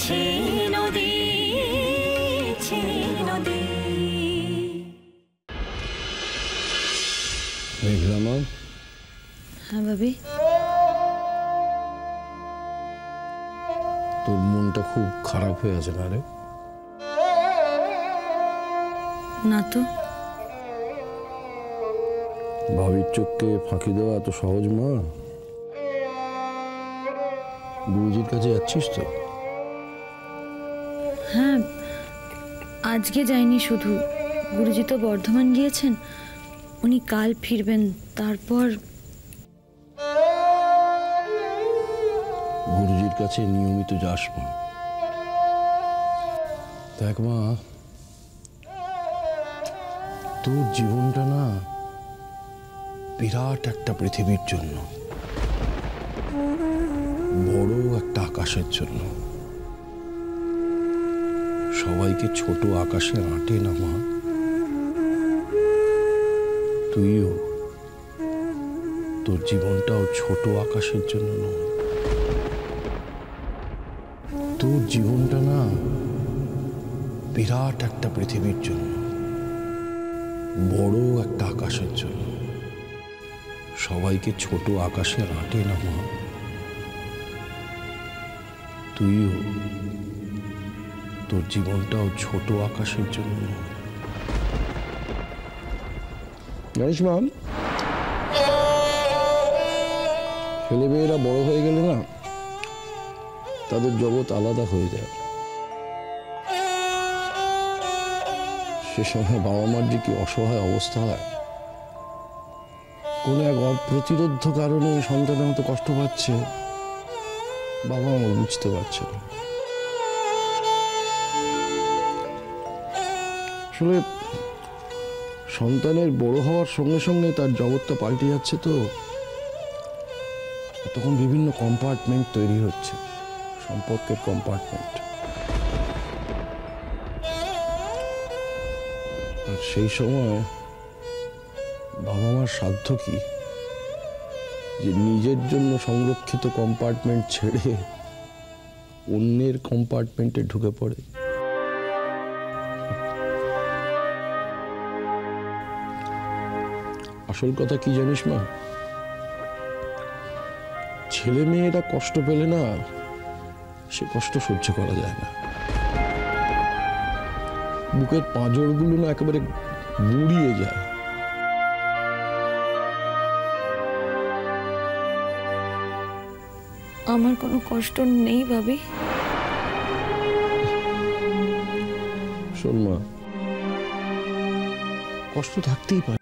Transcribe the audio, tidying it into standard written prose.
ছে নদী ছে নদী। মেঘলা মা। হ্যাঁ ভাবি। তোর মনটা খুব খারাপ হয়ে আছে না রে? না তো। ভাবির চোখকে ফাঁকি দেওয়া এত সহজ মা? গুরুজির কাছে যাচ্ছিস তো? হ্যাঁ, আজকে যাইনি, শুধু গুরুজি তো বর্ধমান গিয়েছেন, উনি কাল ফিরবেন। তারপর গুরুজির কাছে নিয়মিত যাস মা। দেখ মা, তোর জীবনটা না বিরাট একটা পৃথিবীর জন্য, বড় একটা আকাশের জন্য। সবাইকে ছোট আকাশে আঁটে না মা, তুইও তোর জীবনটাও ছোট আকাশের জন্য নয়। তোর জীবনটা না বিরাট একটা পৃথিবীর জন্য, বড় একটা আকাশের জন্য। সবাইকে ছোট আকাশে আঁটে না মা, তুইও তোর জীবনটাও ছোট আকাশের জন্য নয়। জানিস মা, ছেলেমেয়েরা বড় হয়ে গেলে না তাদের জগৎ আলাদা হয়ে যায়। সে সময় বাবা মার যে কি অসহায় অবস্থা হয়, কোনো এক অপ্রতিরোধ্য কারণে সন্তানের মতো কষ্ট পাচ্ছে, বাবা মা বুঝতে পারছে না। আসলে সন্তানের বড় হওয়ার সঙ্গে সঙ্গে তার জগৎটা পাল্টে যাচ্ছে, তো তখন বিভিন্ন কম্পার্টমেন্ট তৈরি হচ্ছে, সম্পর্কের কম্পার্টমেন্ট। আর সেই সময় বাবা মার সাধ্য কি যে নিজের জন্য সংরক্ষিত কম্পার্টমেন্ট ছেড়ে অন্যের কম্পার্টমেন্টে ঢুকে পড়ে। আসল কথা কি জানিস মা, ছেলে মেয়েরা কষ্ট পেলে না সে কষ্ট সহ্য করা যায় না। বুকের পাঁজরগুলো না একেবারে গুড়িয়ে যায়। আমার কোনো কষ্ট নেই ভাবি। শোন মা, কষ্ট থাকতেই পারে,